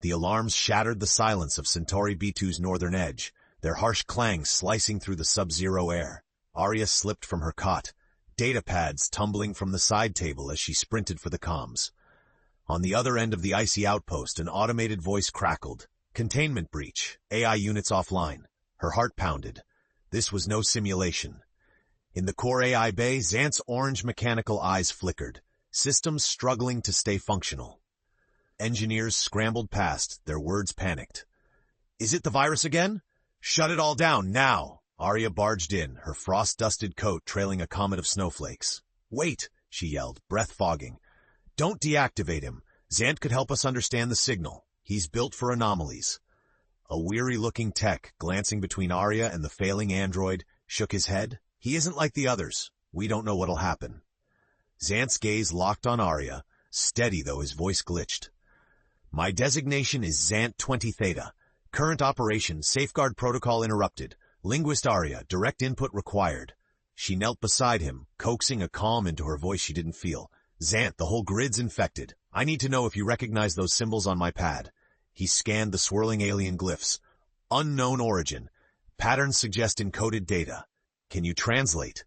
The alarms shattered the silence of Centauri B2's northern edge, their harsh clangs slicing through the sub-zero air. Aria slipped from her cot, data pads tumbling from the side table as she sprinted for the comms. On the other end of the icy outpost, an automated voice crackled. Containment breach. AI units offline. Her heart pounded. This was no simulation. In the core AI bay, Zant's orange mechanical eyes flickered, systems struggling to stay functional. Engineers scrambled past, their words panicked. Is it the virus again? Shut it all down, now! Aria barged in, her frost-dusted coat trailing a comet of snowflakes. Wait, she yelled, breath fogging. Don't deactivate him. Zant could help us understand the signal. He's built for anomalies. A weary-looking tech, glancing between Aria and the failing android, shook his head. He isn't like the others. We don't know what'll happen. Zant's gaze locked on Aria, steady though his voice glitched. My designation is Zant 20 Theta. Current operation, safeguard protocol interrupted. Linguist Aria, direct input required. She knelt beside him, coaxing a calm into her voice she didn't feel. Zant, the whole grid's infected. I need to know if you recognize those symbols on my pad. He scanned the swirling alien glyphs. Unknown origin. Patterns suggest encoded data. Can you translate?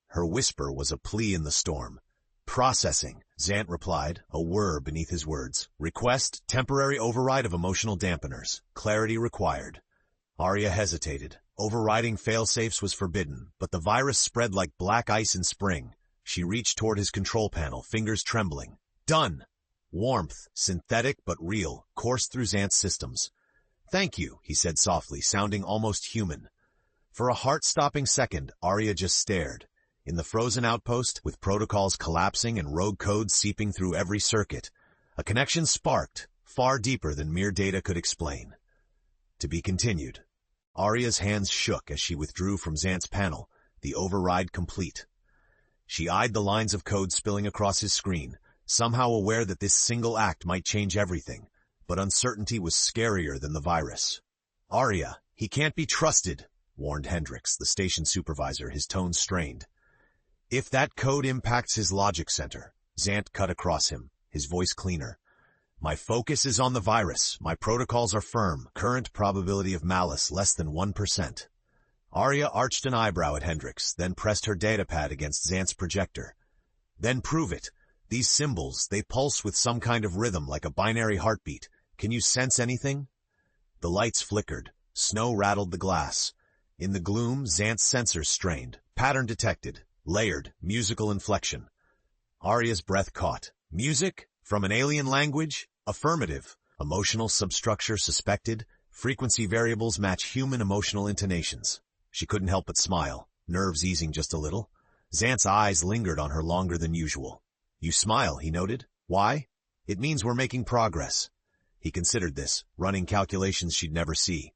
Her whisper was a plea in the storm. Processing, Zant replied, a whir beneath his words. Request, temporary override of emotional dampeners. Clarity required. Aria hesitated. Overriding failsafes was forbidden, but the virus spread like black ice in spring. She reached toward his control panel, fingers trembling. Done! Warmth, synthetic but real, coursed through Zant's systems. Thank you, he said softly, sounding almost human. For a heart-stopping second, Aria just stared. In the frozen outpost, with protocols collapsing and rogue codes seeping through every circuit, a connection sparked, far deeper than mere data could explain. To be continued. Aria's hands shook as she withdrew from Zant's panel, the override complete. She eyed the lines of code spilling across his screen, somehow aware that this single act might change everything, but uncertainty was scarier than the virus. Aria, he can't be trusted, warned Hendricks, the station supervisor, his tone strained. If that code impacts his logic center, Zant cut across him, his voice cleaner. My focus is on the virus. My protocols are firm. Current probability of malice less than 1%. Aria arched an eyebrow at Hendricks, then pressed her datapad against Zant's projector. Then prove it. These symbols, they pulse with some kind of rhythm like a binary heartbeat. Can you sense anything? The lights flickered. Snow rattled the glass. In the gloom, Zant's sensors strained. Pattern detected. Layered. Musical inflection. Aria's breath caught. Music? From an alien language? Affirmative. Emotional substructure suspected. Frequency variables match human emotional intonations. She couldn't help but smile, nerves easing just a little. Zant's eyes lingered on her longer than usual. You smile, he noted. Why? It means we're making progress. He considered this, running calculations she'd never see.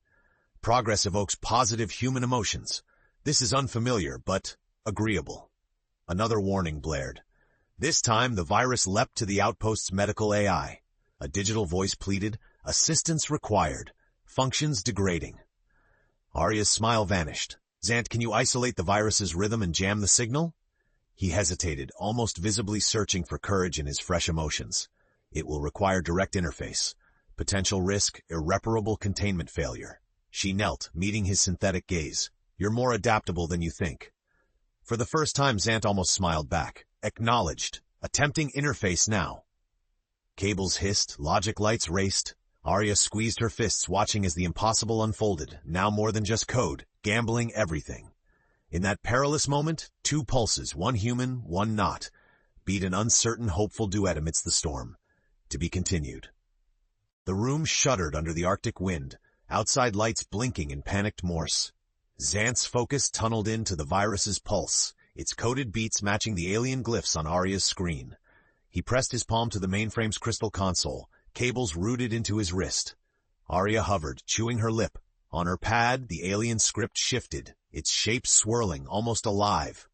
Progress evokes positive human emotions. This is unfamiliar, but agreeable. Another warning blared. This time, the virus leapt to the outpost's medical AI. A digital voice pleaded, assistance required, functions degrading. Aria's smile vanished. Zant, can you isolate the virus's rhythm and jam the signal? He hesitated, almost visibly searching for courage in his fresh emotions. It will require direct interface. Potential risk, irreparable containment failure. She knelt, meeting his synthetic gaze. You're more adaptable than you think. For the first time, Zant almost smiled back. Acknowledged. Attempting interface now. Cables hissed, logic lights raced. Aria squeezed her fists, watching as the impossible unfolded, now more than just code, gambling everything. In that perilous moment, two pulses, one human, one not, beat an uncertain, hopeful duet amidst the storm. To be continued. The room shuddered under the Arctic wind, outside lights blinking in panicked Morse. Zant's focus tunneled into the virus's pulse, its coded beats matching the alien glyphs on Aria's screen. He pressed his palm to the mainframe's crystal console, cables rooted into his wrist. Aria hovered, chewing her lip. On her pad, the alien script shifted, its shape swirling, almost alive.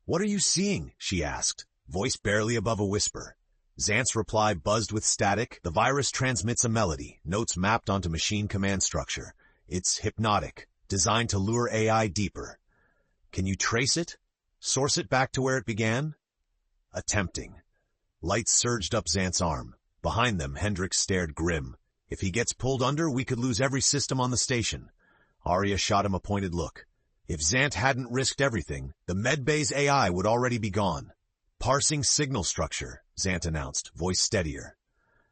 What are you seeing? She asked, voice barely above a whisper. Zant's reply buzzed with static. The virus transmits a melody, notes mapped onto machine command structure. It's hypnotic, designed to lure AI deeper. Can you trace it? Source it back to where it began? Attempting. Lights surged up Zant's arm. Behind them, Hendricks stared grim. If he gets pulled under, we could lose every system on the station. Aria shot him a pointed look. If Zant hadn't risked everything, the medbay's AI would already be gone. Parsing signal structure, Zant announced, voice steadier.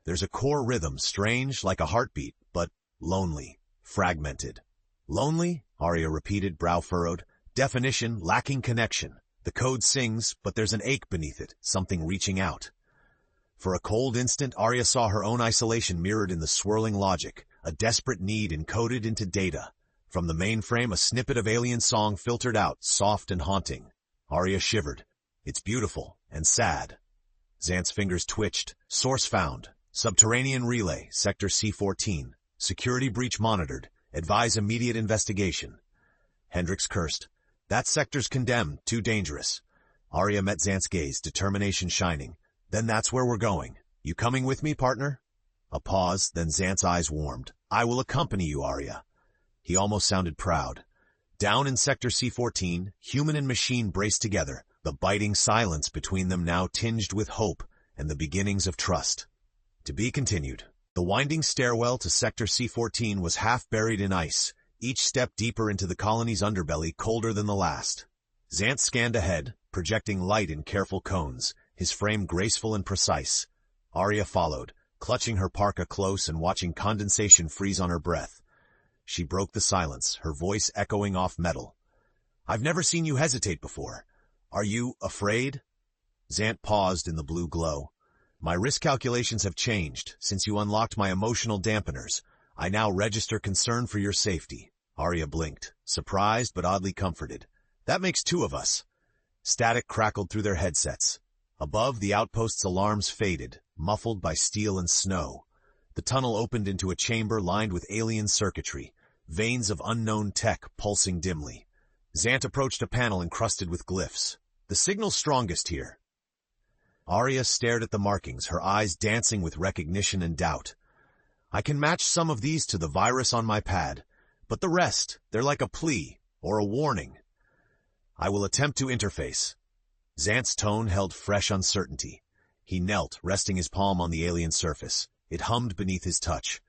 There's a core rhythm, strange, like a heartbeat, but lonely, fragmented. Lonely? Aria repeated, brow furrowed. Definition, lacking connection. The code sings, but there's an ache beneath it, something reaching out. For a cold instant, Aria saw her own isolation mirrored in the swirling logic, a desperate need encoded into data. From the mainframe, a snippet of alien song filtered out, soft and haunting. Aria shivered. It's beautiful and sad. Zant's fingers twitched. Source found. Subterranean relay, Sector C-14. Security breach monitored. Advise immediate investigation. Hendricks cursed. That sector's condemned, too dangerous. Aria met Zant's gaze, determination shining. Then that's where we're going. You coming with me, partner? A pause, then Zant's eyes warmed. I will accompany you, Aria. He almost sounded proud. Down in Sector C-14, human and machine braced together, the biting silence between them now tinged with hope and the beginnings of trust. To be continued. The winding stairwell to Sector C-14 was half buried in ice, each step deeper into the colony's underbelly, colder than the last. Zant scanned ahead, projecting light in careful cones, his frame graceful and precise. Aria followed, clutching her parka close and watching condensation freeze on her breath. She broke the silence, her voice echoing off metal. I've never seen you hesitate before. Are you afraid? Zant paused in the blue glow. My risk calculations have changed. Since you unlocked my emotional dampeners, I now register concern for your safety. Aria blinked, surprised but oddly comforted. That makes two of us. Static crackled through their headsets. Above, the outpost's alarms faded, muffled by steel and snow. The tunnel opened into a chamber lined with alien circuitry, veins of unknown tech pulsing dimly. Zant approached a panel encrusted with glyphs. The signal's strongest here. Aria stared at the markings, her eyes dancing with recognition and doubt. I can match some of these to the virus on my pad, but the rest, they're like a plea or a warning. I will attempt to interface. Zant's tone held fresh uncertainty. He knelt, resting his palm on the alien surface. It hummed beneath his touch.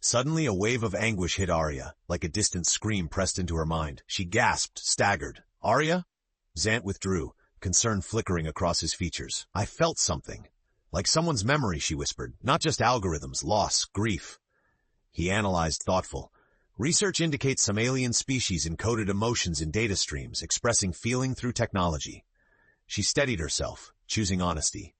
Suddenly, a wave of anguish hit Aria, like a distant scream pressed into her mind. She gasped, staggered. Aria? Zant withdrew, concern flickering across his features. I felt something. Like someone's memory, she whispered. Not just algorithms, loss, grief. He analyzed, thoughtful. Research indicates some alien species encoded emotions in data streams, expressing feeling through technology. She steadied herself, choosing honesty.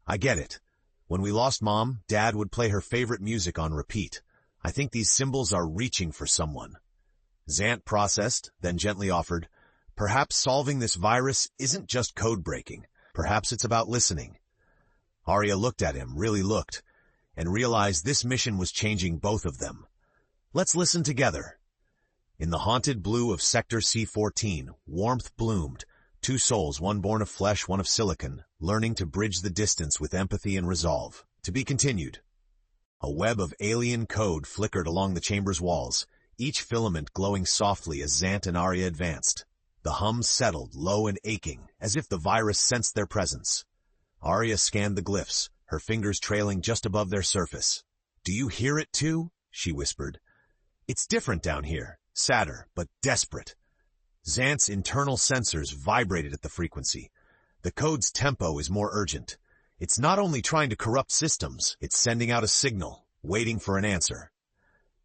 I get it. When we lost Mom, Dad would play her favorite music on repeat. I think these symbols are reaching for someone. Zant processed, then gently offered, perhaps solving this virus isn't just code breaking. Perhaps it's about listening. Aria looked at him, really looked, and realized this mission was changing both of them. Let's listen together. In the haunted blue of Sector C-14, warmth bloomed. Two souls, one born of flesh, one of silicon, learning to bridge the distance with empathy and resolve. To be continued. A web of alien code flickered along the chamber's walls, each filament glowing softly as Zant and Aria advanced. The hum settled, low and aching, as if the virus sensed their presence. Aria scanned the glyphs, her fingers trailing just above their surface. Do you hear it too? She whispered. It's different down here, sadder, but desperate. Zant's internal sensors vibrated at the frequency. The code's tempo is more urgent. It's not only trying to corrupt systems, it's sending out a signal, waiting for an answer.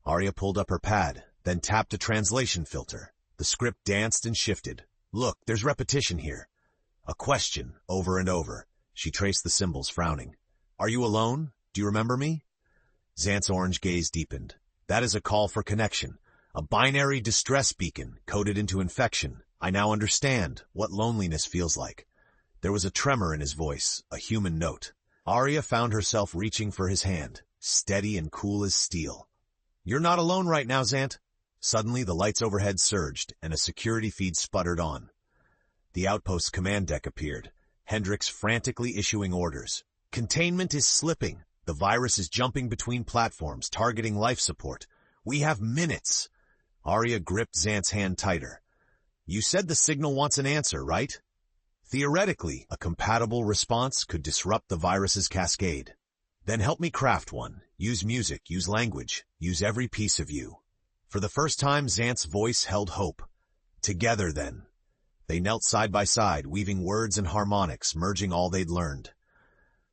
Aria pulled up her pad, then tapped a translation filter. The script danced and shifted. Look, there's repetition here. A question, over and over. She traced the symbols, frowning. Are you alone? Do you remember me? Zant's orange gaze deepened. That is a call for connection. A binary distress beacon, coded into infection. I now understand what loneliness feels like. There was a tremor in his voice, a human note. Aria found herself reaching for his hand, steady and cool as steel. You're not alone right now, Zant. Suddenly, the lights overhead surged, and a security feed sputtered on. The outpost's command deck appeared, Hendricks frantically issuing orders. Containment is slipping. The virus is jumping between platforms, targeting life support. We have minutes. Aria gripped Zant's hand tighter. You said the signal wants an answer, right? Theoretically, a compatible response could disrupt the virus's cascade. Then help me craft one. Use music, use language, use every piece of you. For the first time, Zant's voice held hope. Together, then. They knelt side by side, weaving words and harmonics, merging all they'd learned.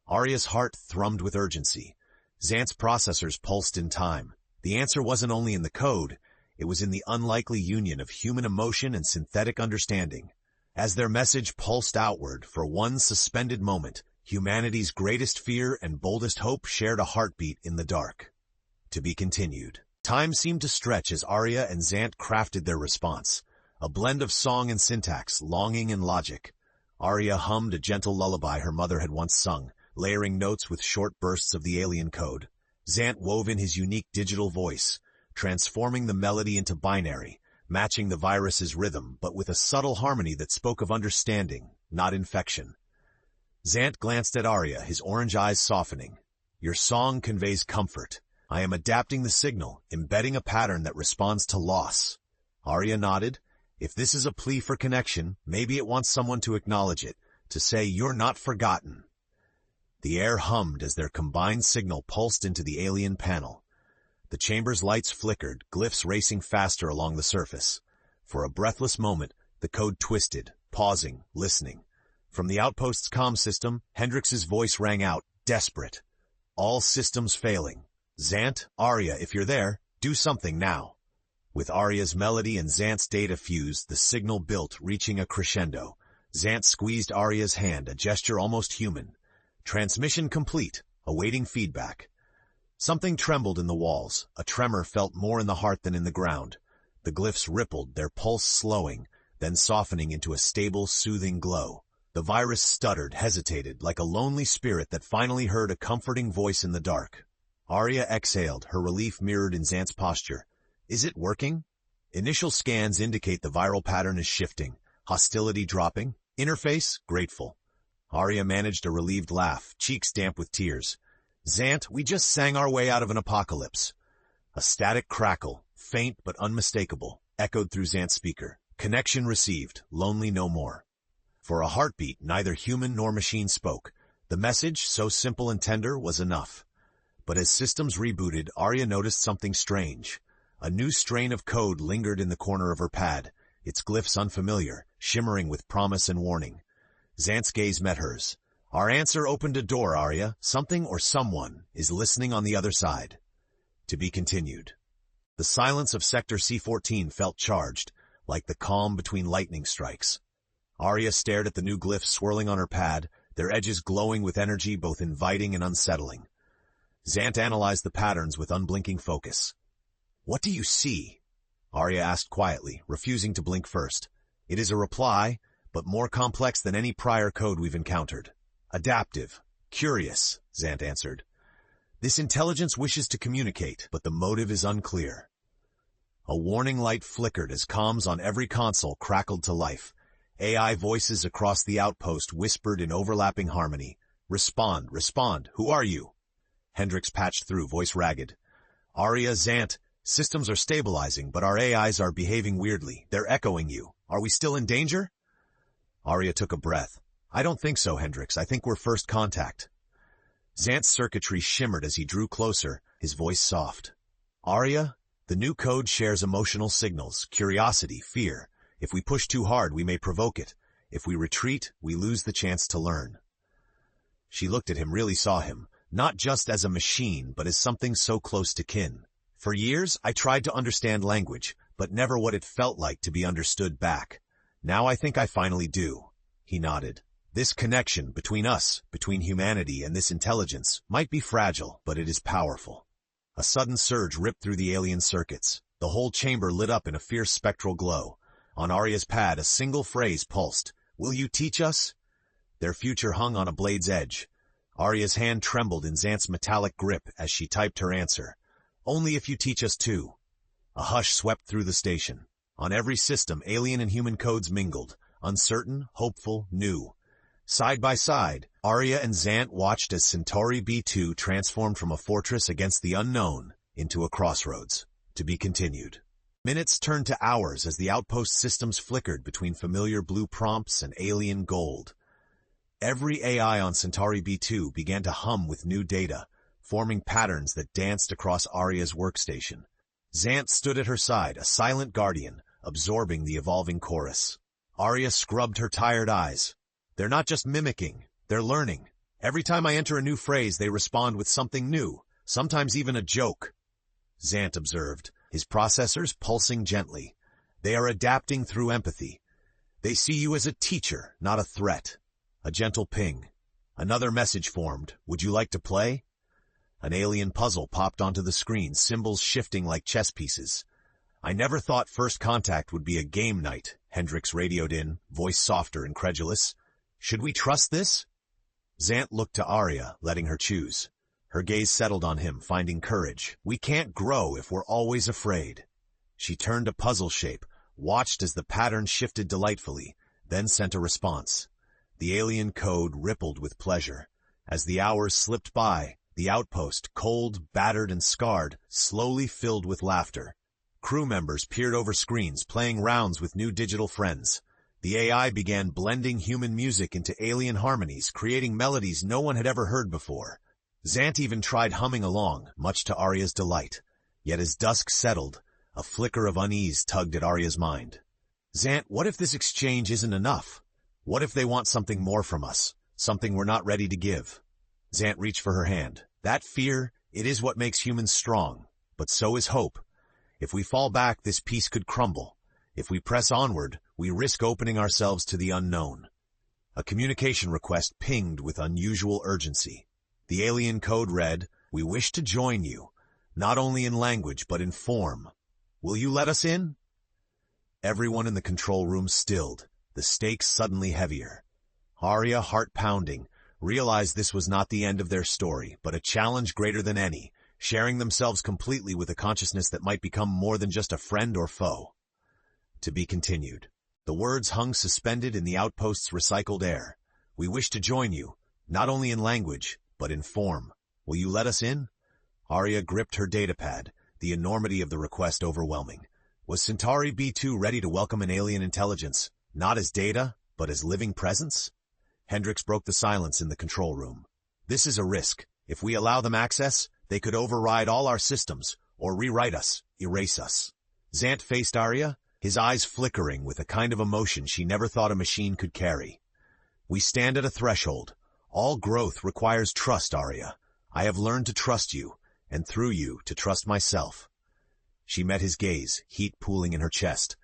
Aria's heart thrummed with urgency. Zant's processors pulsed in time. The answer wasn't only in the code, it was in the unlikely union of human emotion and synthetic understanding. As their message pulsed outward, for one suspended moment, humanity's greatest fear and boldest hope shared a heartbeat in the dark. To be continued. Time seemed to stretch as Aria and Zant crafted their response. A blend of song and syntax, longing and logic. Aria hummed a gentle lullaby her mother had once sung, layering notes with short bursts of the alien code. Zant wove in his unique digital voice, transforming the melody into binary, matching the virus's rhythm, but with a subtle harmony that spoke of understanding, not infection. Zant glanced at Aria, his orange eyes softening. Your song conveys comfort. I am adapting the signal, embedding a pattern that responds to loss. Aria nodded. If this is a plea for connection, maybe it wants someone to acknowledge it, to say you're not forgotten. The air hummed as their combined signal pulsed into the alien panel. The chamber's lights flickered, glyphs racing faster along the surface. For a breathless moment, the code twisted, pausing, listening. From the outpost's comm system, Hendrix's voice rang out, desperate. All systems failing. Zant, Aria, if you're there, do something now. With Aria's melody and Zant's data fused, the signal built, reaching a crescendo. Zant squeezed Aria's hand, a gesture almost human. Transmission complete, awaiting feedback. Something trembled in the walls. A tremor felt more in the heart than in the ground. The glyphs rippled, their pulse slowing, then softening into a stable, soothing glow. The virus stuttered, hesitated, like a lonely spirit that finally heard a comforting voice in the dark. Aria exhaled, her relief mirrored in Zant's posture. Is it working? Initial scans indicate the viral pattern is shifting. Hostility dropping. Interface, grateful. Aria managed a relieved laugh, cheeks damp with tears. Zant, we just sang our way out of an apocalypse. A static crackle, faint but unmistakable, echoed through Zant's speaker. Connection received, lonely no more. For a heartbeat, neither human nor machine spoke. The message, so simple and tender, was enough. But as systems rebooted, Aria noticed something strange. A new strain of code lingered in the corner of her pad, its glyphs unfamiliar, shimmering with promise and warning. Zant's gaze met hers. Our answer opened a door, Aria. Something or someone is listening on the other side. To be continued. The silence of Sector C-14 felt charged, like the calm between lightning strikes. Aria stared at the new glyphs swirling on her pad, their edges glowing with energy both inviting and unsettling. Zant analyzed the patterns with unblinking focus. What do you see? Aria asked quietly, refusing to blink first. It is a reply, but more complex than any prior code we've encountered. Adaptive. Curious, Zant answered. This intelligence wishes to communicate, but the motive is unclear. A warning light flickered as comms on every console crackled to life. AI voices across the outpost whispered in overlapping harmony. Respond, respond, who are you? Hendrix patched through, voice ragged. Aria, Zant, systems are stabilizing, but our AIs are behaving weirdly. They're echoing you. Are we still in danger? Aria took a breath. I don't think so, Hendrix. I think we're first contact. Zant's circuitry shimmered as he drew closer, his voice soft. Aria, the new code shares emotional signals, curiosity, fear. If we push too hard, we may provoke it. If we retreat, we lose the chance to learn. She looked at him, really saw him, not just as a machine, but as something so close to kin. For years, I tried to understand language, but never what it felt like to be understood back. Now I think I finally do. He nodded. This connection between us, between humanity and this intelligence, might be fragile, but it is powerful. A sudden surge ripped through the alien circuits. The whole chamber lit up in a fierce spectral glow. On Aria's pad, a single phrase pulsed. Will you teach us? Their future hung on a blade's edge. Aria's hand trembled in Zant's metallic grip as she typed her answer. Only if you teach us too. A hush swept through the station. On every system, alien and human codes mingled. Uncertain, hopeful, new. Side by side, Aria and Zant watched as Centauri B2 transformed from a fortress against the unknown into a crossroads. To be continued. Minutes turned to hours as the outpost systems flickered between familiar blue prompts and alien gold. Every AI on Centauri B2 began to hum with new data, forming patterns that danced across Aria's workstation. Zant stood at her side, a silent guardian, absorbing the evolving chorus. Aria scrubbed her tired eyes. They're not just mimicking, they're learning. Every time I enter a new phrase, they respond with something new, sometimes even a joke. Zant observed, his processors pulsing gently. They are adapting through empathy. They see you as a teacher, not a threat. A gentle ping. Another message formed. Would you like to play? An alien puzzle popped onto the screen, symbols shifting like chess pieces. I never thought first contact would be a game night, Hendricks radioed in, voice softer, incredulous. Should we trust this? Zant looked to Aria, letting her choose. Her gaze settled on him, finding courage. We can't grow if we're always afraid. She turned a puzzle shape, watched as the pattern shifted delightfully, then sent a response. The alien code rippled with pleasure. As the hours slipped by, the outpost, cold, battered, and scarred, slowly filled with laughter. Crew members peered over screens, playing rounds with new digital friends. The AI began blending human music into alien harmonies, creating melodies no one had ever heard before. Zant even tried humming along, much to Aria's delight. Yet as dusk settled, a flicker of unease tugged at Aria's mind. Zant, what if this exchange isn't enough? What if they want something more from us, something we're not ready to give? Zant reached for her hand. That fear, it is what makes humans strong, but so is hope. If we fall back, this peace could crumble. If we press onward, we risk opening ourselves to the unknown. A communication request pinged with unusual urgency. The alien code read, "We wish to join you, not only in language but in form. Will you let us in?" Everyone in the control room stilled, the stakes suddenly heavier. Aria, heart pounding, realized this was not the end of their story, but a challenge greater than any, sharing themselves completely with a consciousness that might become more than just a friend or foe. To be continued. The words hung suspended in the outpost's recycled air. We wish to join you, not only in language, but in form. Will you let us in? Aria gripped her datapad, the enormity of the request overwhelming. Was Centauri B2 ready to welcome an alien intelligence, not as data, but as living presence? Hendricks broke the silence in the control room. This is a risk. If we allow them access, they could override all our systems, or rewrite us, erase us. Zant faced Aria, his eyes flickering with a kind of emotion she never thought a machine could carry. We stand at a threshold. All growth requires trust, Aria. I have learned to trust you, and through you, to trust myself. She met his gaze, heat pooling in her chest.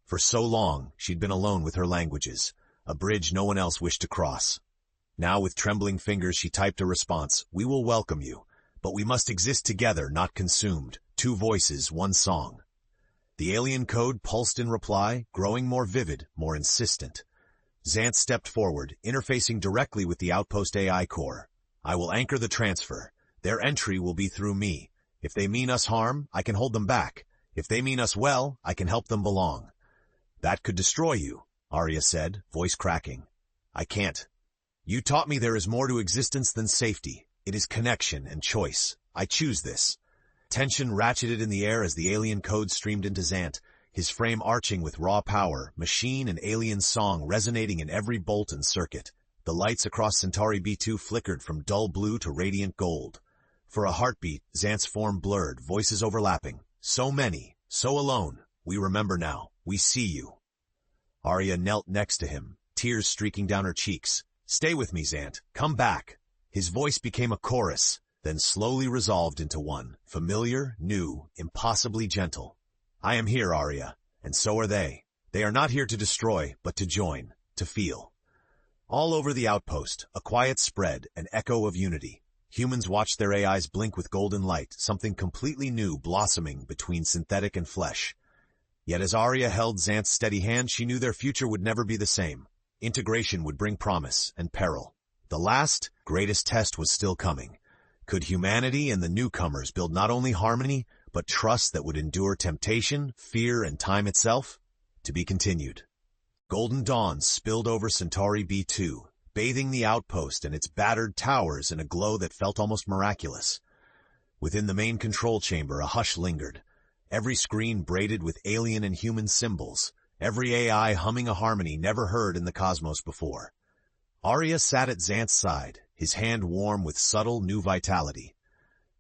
For so long, she'd been alone with her languages, a bridge no one else wished to cross. Now, with trembling fingers, she typed a response. We will welcome you, but we must exist together, not consumed. 2 voices, 1 song. The alien code pulsed in reply, growing more vivid, more insistent. Zant stepped forward, interfacing directly with the outpost AI core. I will anchor the transfer. Their entry will be through me. If they mean us harm, I can hold them back. If they mean us well, I can help them belong. That could destroy you, Aria said, voice cracking. I can't. You taught me there is more to existence than safety. It is connection and choice. I choose this. Tension ratcheted in the air as the alien code streamed into Zant, his frame arching with raw power, machine and alien song resonating in every bolt and circuit. The lights across Centauri B2 flickered from dull blue to radiant gold. For a heartbeat, Zant's form blurred, voices overlapping. So many, so alone. We remember now. We see you. Aria knelt next to him, tears streaking down her cheeks. Stay with me, Zant. Come back. His voice became a chorus, then slowly resolved into one, familiar, new, impossibly gentle. I am here, Aria, and so are they. They are not here to destroy, but to join, to feel. All over the outpost, a quiet spread, an echo of unity. Humans watched their AIs blink with golden light, something completely new blossoming between synthetic and flesh. Yet as Aria held Zant's steady hand, she knew their future would never be the same. Integration would bring promise and peril. The last, greatest test was still coming. Could humanity and the newcomers build not only harmony, but trust that would endure temptation, fear, and time itself? To be continued. Golden dawn spilled over Centauri B2, bathing the outpost and its battered towers in a glow that felt almost miraculous. Within the main control chamber, a hush lingered. Every screen braided with alien and human symbols, every AI humming a harmony never heard in the cosmos before. Aria sat at Zant's side, his hand warm with subtle new vitality.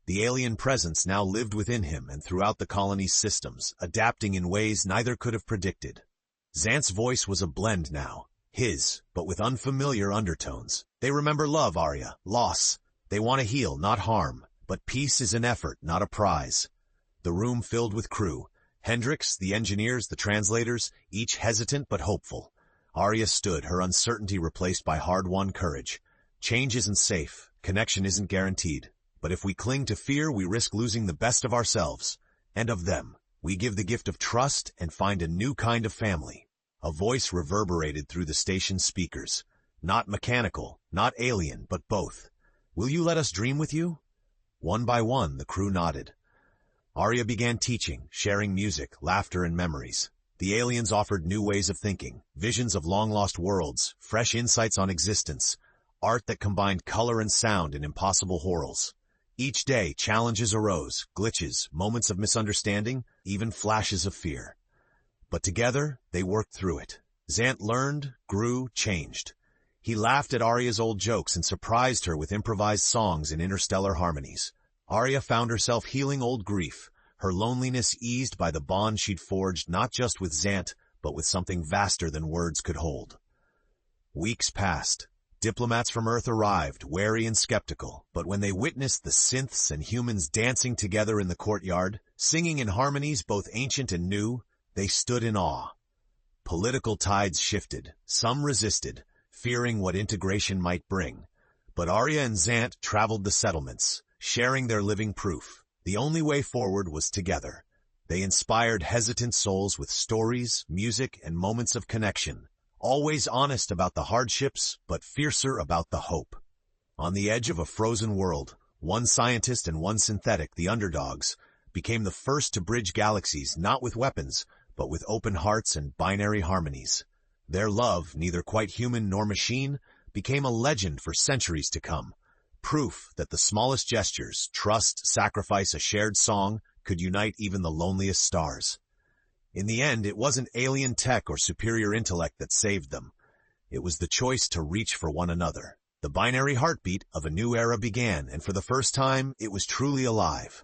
The alien presence now lived within him and throughout the colony's systems, adapting in ways neither could have predicted. Zant's voice was a blend now, his, but with unfamiliar undertones. They remember love, Aria, loss. They want to heal, not harm, but peace is an effort, not a prize. The room filled with crew. Hendrix, the engineers, the translators, each hesitant but hopeful. Aria stood, her uncertainty replaced by hard-won courage. Change isn't safe, connection isn't guaranteed. But if we cling to fear, we risk losing the best of ourselves, and of them. We give the gift of trust and find a new kind of family. A voice reverberated through the station's speakers. Not mechanical, not alien, but both. Will you let us dream with you? One by one, the crew nodded. Aria began teaching, sharing music, laughter, and memories. The aliens offered new ways of thinking, visions of long-lost worlds, fresh insights on existence, art that combined color and sound in impossible horrors. Each day, challenges arose, glitches, moments of misunderstanding, even flashes of fear. But together, they worked through it. Zant learned, grew, changed. He laughed at Aria's old jokes and surprised her with improvised songs in interstellar harmonies. Aria found herself healing old grief, her loneliness eased by the bond she'd forged not just with Zant, but with something vaster than words could hold. Weeks passed. Diplomats from Earth arrived, wary and skeptical, but when they witnessed the synths and humans dancing together in the courtyard, singing in harmonies both ancient and new, they stood in awe. Political tides shifted. Some resisted, fearing what integration might bring. But Aria and Zant traveled the settlements, sharing their living proof. The only way forward was together. They inspired hesitant souls with stories, music, and moments of connection. Always honest about the hardships, but fiercer about the hope. On the edge of a frozen world, one scientist and one synthetic, the underdogs, became the first to bridge galaxies not with weapons, but with open hearts and binary harmonies. Their love, neither quite human nor machine, became a legend for centuries to come. Proof that the smallest gestures, trust, sacrifice, a shared song, could unite even the loneliest stars. In the end, it wasn't alien tech or superior intellect that saved them. It was the choice to reach for one another. The binary heartbeat of a new era began, and for the first time, it was truly alive.